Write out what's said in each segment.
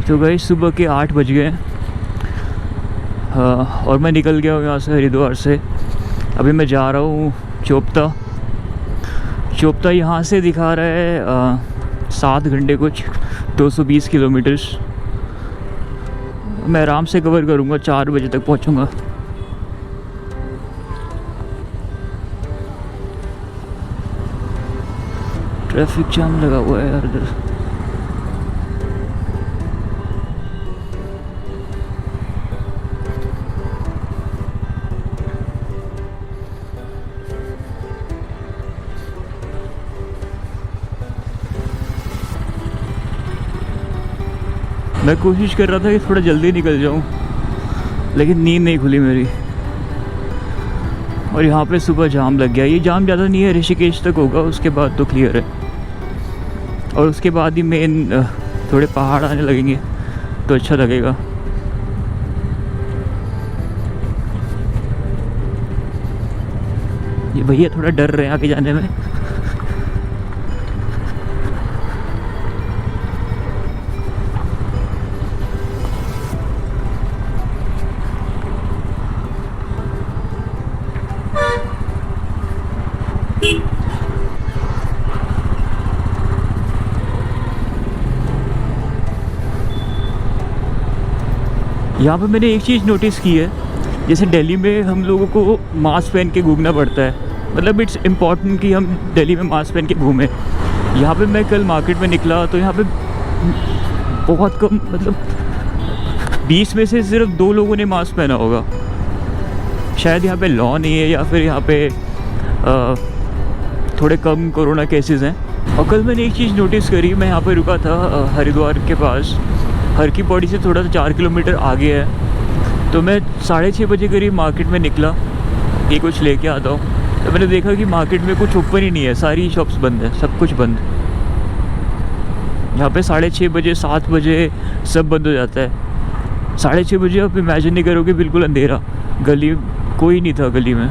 तो गई सुबह के 8 बज गए और मैं निकल गया हूँ यहाँ से, हरिद्वार से। अभी मैं जा रहा हूँ चोपता यहाँ से दिखा रहा है 7 घंटे कुछ, 220 किलोमीटर्स। मैं आराम से कवर करूँगा, 4 बजे तक पहुँचूँगा। ट्रैफिक जाम लगा हुआ है यार इधर। मैं कोशिश कर रहा था कि थोड़ा जल्दी निकल जाऊं, लेकिन नींद नहीं खुली मेरी। और यहाँ पे सुबह जाम लग गया। ये जाम ज़्यादा नहीं है, ऋषिकेश तक होगा, उसके बाद तो क्लियर है। और उसके बाद ही मेन थोड़े पहाड़ आने लगेंगे तो अच्छा लगेगा। ये भैया थोड़ा डर रहे हैं आगे जाने में। यहाँ पे मैंने एक चीज़ नोटिस की है, जैसे दिल्ली में हम लोगों को मास्क पहन के घूमना पड़ता है, मतलब इट्स इम्पॉर्टेंट कि हम दिल्ली में मास्क पहन के घूमें। यहाँ पे मैं कल मार्केट में निकला तो यहाँ पे बहुत कम, मतलब 20 में से सिर्फ 2 लोगों ने मास्क पहना होगा। शायद यहाँ पे लॉ नहीं है या फिर यहाँ पे थोड़े कम कोरोना केसेस हैं। और कल मैंने एक चीज़ नोटिस करी, मैं यहाँ पे रुका था हरिद्वार के पास, हर की पौड़ी से थोड़ा सा 4 किलोमीटर आगे है। तो मैं 6:30 बजे करीब मार्केट में निकला कि कुछ लेके आता हूँ, तो मैंने देखा कि मार्केट में कुछ ओपन ही नहीं है, सारी शॉप्स बंद है, सब कुछ बंद। यहाँ पे 6:30 बजे 7 बजे सब बंद हो जाता है। 6:30 बजे आप इमेजिन नहीं करोगे, बिल्कुल अंधेरा, गली कोई नहीं था गली में।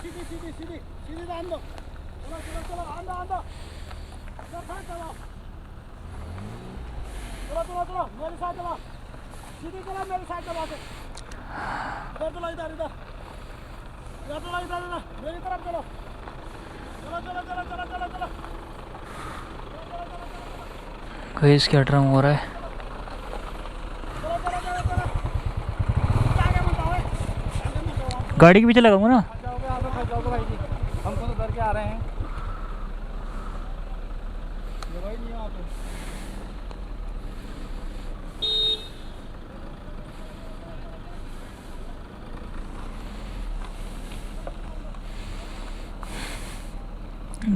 सीधी सीधी जान दो, चलो मेरे साथ चलो, सीधी चलो मेरे साथ चलो, इधर चलो, इधर चलो, इधर मेरी तरफ चलो, चलो चलो चलो चलो चलो चलो। गाइस क्या ड्रामा हो रहा है? गाड़ी के पीछे लगाऊंगा ना। भाई जी हम तो उधर के आ रहे हैं, भाई नहीं वहाँ पे।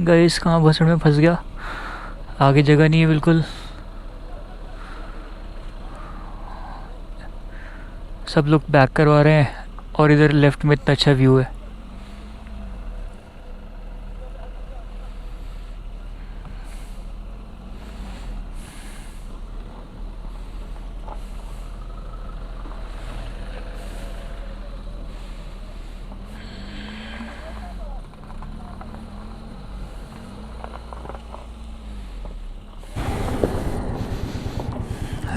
गाइस कहाँ भसड़ में फंस गया, आगे जगह नहीं है बिल्कुल। सब लोग बैक करवा रहे हैं और इधर लेफ्ट में इतना अच्छा व्यू है।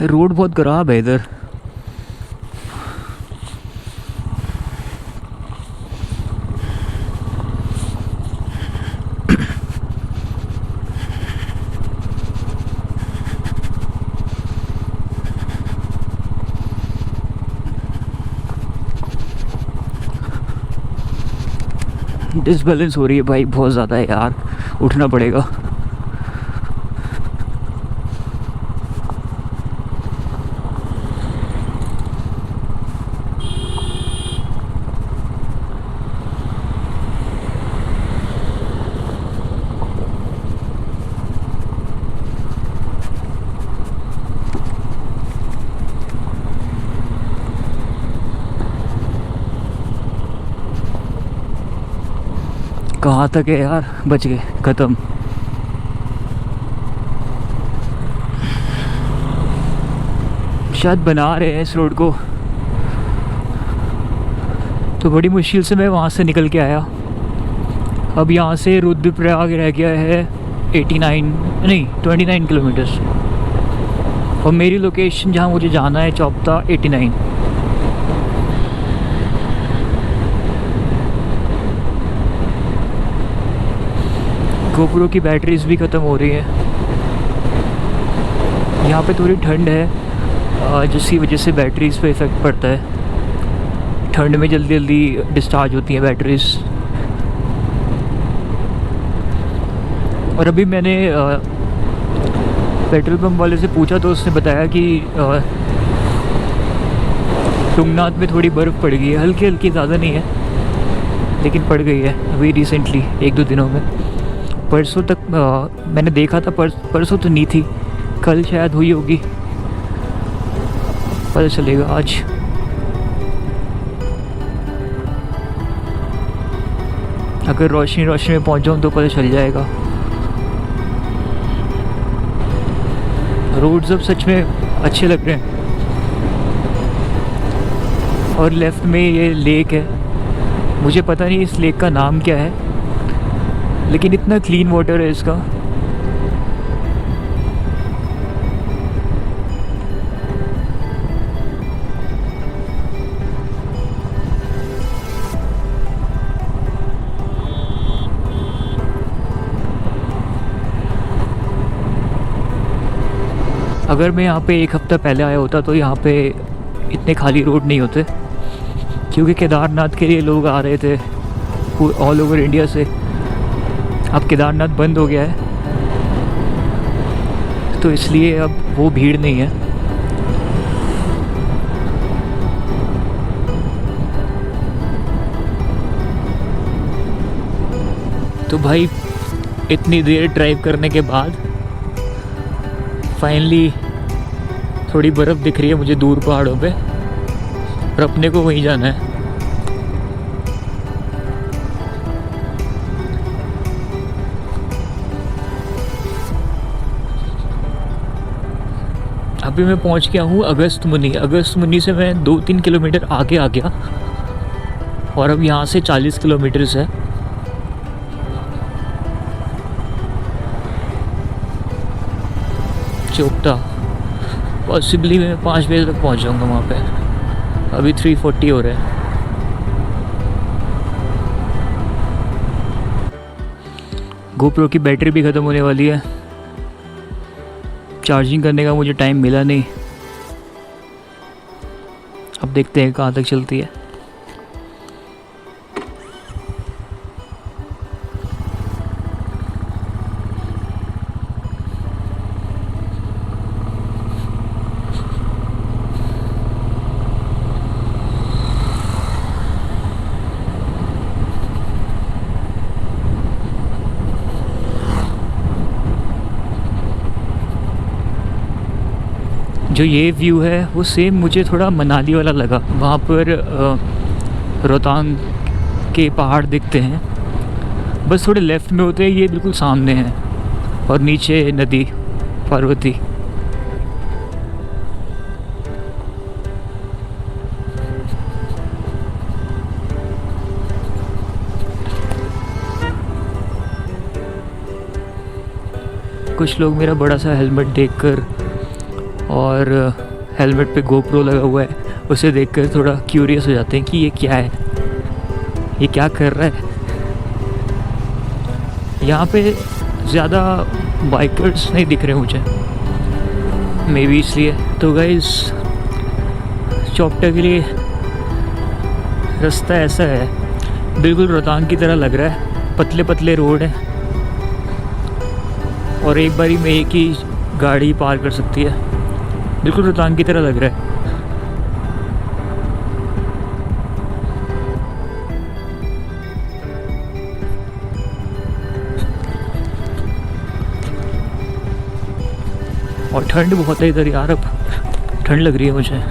रोड बहुत खराब है इधर। डिसबैलेंस हो रही है भाई बहुत ज़्यादा है यार, उठना पड़ेगा। कहाँ तक है यार, बच गए, ख़त्म। शायद बना रहे हैं इस रोड को, तो बड़ी मुश्किल से मैं वहाँ से निकल के आया। अब यहाँ से रुद्रप्रयाग रह गया है 29 किलोमीटर्स, और मेरी लोकेशन जहाँ मुझे जाना है चौपता 89। गोप्रो की बैटरीज भी ख़त्म हो रही है। यहाँ पे थोड़ी ठंड है जिसकी वजह से बैटरीज पे इफ़ेक्ट पड़ता है। ठंड में जल्दी जल्दी डिस्चार्ज होती हैं बैटरीज। और अभी मैंने पेट्रोल पंप वाले से पूछा तो उसने बताया कि तुंगनाथ में थोड़ी बर्फ़ पड़ गई है, हल्की हल्की, ज़्यादा नहीं है लेकिन पड़ गई है अभी रिसेंटली 1-2 दिनों में। परसों तक मैंने देखा था, परसों तो नहीं थी, कल शायद हुई होगी, पता चलेगा आज। अगर रोशनी में पहुंच जाऊँ तो पता चल जाएगा। रोड्स अब सच में अच्छे लग रहे हैं। और लेफ़्ट में ये लेक है, मुझे पता नहीं इस लेक का नाम क्या है, लेकिन इतना क्लीन वाटर है इसका। अगर मैं यहाँ पे 1 हफ़्ता पहले आया होता तो यहाँ पे इतने खाली रोड नहीं होते, क्योंकि केदारनाथ के लिए लोग आ रहे थे ऑल ओवर इंडिया से। अब केदारनाथ बंद हो गया है तो इसलिए अब वो भीड़ नहीं है। तो भाई इतनी देर ड्राइव करने के बाद फाइनली थोड़ी बर्फ़ दिख रही है मुझे दूर पहाड़ों पे, और अपने को वहीं जाना है। अभी मैं पहुंच गया हूँ अगस्त मुनि से मैं 2-3 किलोमीटर आगे आ गया, और अब यहाँ से 40 किलोमीटर्स है। चोपटा। पॉसिबली मैं 5 बजे तक पहुंच जाऊंगा वहाँ पे। अभी 3:40 हो रहे हैं। गोप्रो की बैटरी भी ख़त्म होने वाली है। चार्जिंग करने का मुझे टाइम मिला नहीं। अब देखते हैं कहाँ तक चलती है। जो ये व्यू है वो सेम मुझे थोड़ा मनाली वाला लगा। वहाँ पर रोहतांग के पहाड़ दिखते हैं, बस थोड़े लेफ़्ट में होते हैं। ये बिल्कुल सामने है और नीचे नदी पार्वती। कुछ लोग मेरा बड़ा सा हेलमेट देखकर और हेलमेट पे गोप्रो लगा हुआ है उसे देखकर थोड़ा क्यूरियस हो जाते हैं कि ये क्या है, ये क्या कर रहा है। यहाँ पे ज़्यादा बाइकर्स नहीं दिख रहे मुझे, मे बी इसलिए। तो गाइस चोपटा के लिए रास्ता ऐसा है, बिल्कुल रोहतांग की तरह लग रहा है। पतले पतले रोड है और एक बारी में एक ही गाड़ी पार कर सकती है। बिल्कुल रोहतांग की तरह लग रहा है। और ठंड बहुत है इधर यार, अब ठंड लग रही है मुझे।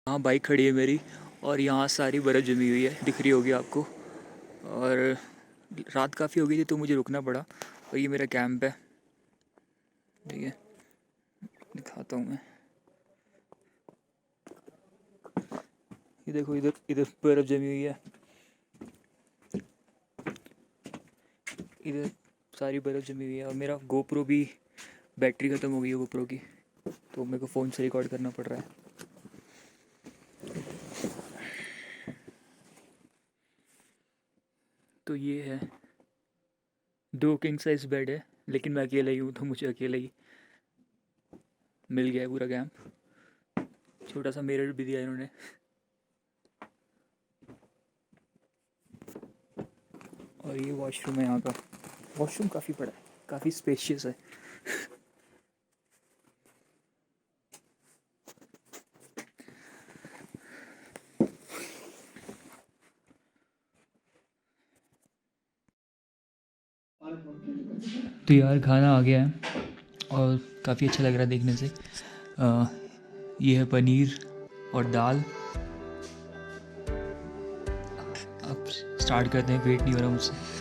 यहाँ बाइक खड़ी है मेरी और यहाँ सारी बर्फ़ जमी हुई है, दिख रही होगी आपको। और रात काफ़ी हो गई थी तो मुझे रुकना पड़ा। और ये मेरा कैंप है, ठीक है, दिखाता हूँ मैं। ये देखो इधर इधर बर्फ़ जमी हुई है, इधर सारी बर्फ़ जमी हुई है। और मेरा गोप्रो भी बैटरी ख़त्म हो गई है गोप्रो की, तो मेरे को फ़ोन से रिकॉर्ड करना पड़ रहा है। तो ये है, 2 किंग साइज बेड है, लेकिन मैं अकेला ही हूँ तो मुझे अकेला ही मिल गया है पूरा कैंप। छोटा सा मिरर भी दिया इन्होंने। और ये वॉशरूम है यहाँ का। वॉशरूम काफ़ी बड़ा है, काफ़ी स्पेशियस है। तो यार खाना आ गया है और काफ़ी अच्छा लग रहा है देखने से। ये है पनीर और दाल। अब स्टार्ट करते हैं, वेट नहीं हो रहा मुझसे।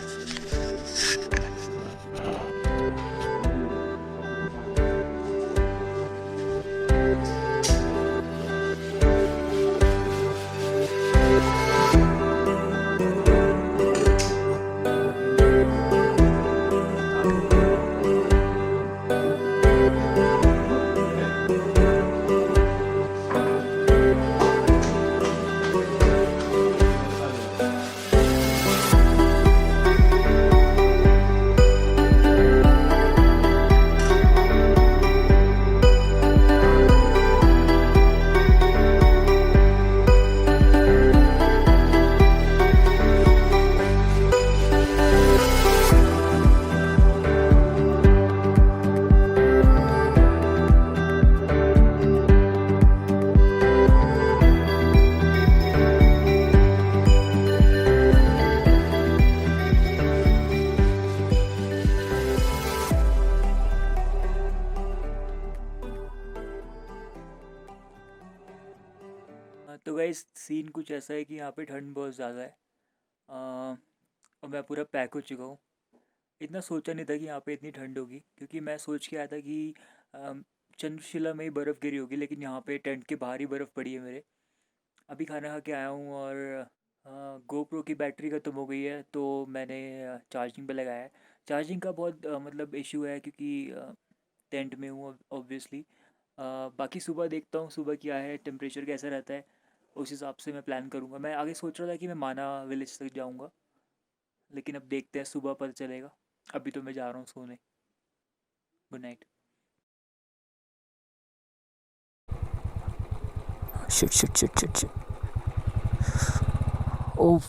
तो गाइस सीन कुछ ऐसा है कि यहाँ पे ठंड बहुत ज़्यादा है। और मैं पूरा पैक हो चुका हूँ। इतना सोचा नहीं था कि यहाँ पे इतनी ठंड होगी, क्योंकि मैं सोच के आया था कि चंद्रशिला में ही बर्फ़ गिरी होगी, लेकिन यहाँ पे टेंट के बाहर ही बर्फ़ पड़ी है मेरे। अभी खाना खा के आया हूँ और गोप्रो की बैटरी ख़त्म हो गई है, तो मैंने चार्जिंग पे लगाया है। चार्जिंग का बहुत मतलब इशू है, क्योंकि टेंट में हूँ ऑब्वियसली। बाकी सुबह देखता हूँ सुबह क्या है, टेम्परेचर कैसा रहता है, उस हिसाब से मैं प्लान करूँगा। मैं आगे सोच रहा था कि मैं माना विलेज तक जाऊँगा, लेकिन अब देखते हैं, सुबह पता चलेगा। अभी तो मैं जा रहा हूँ सोने। Good night. Shit shit shit shit shit. ओह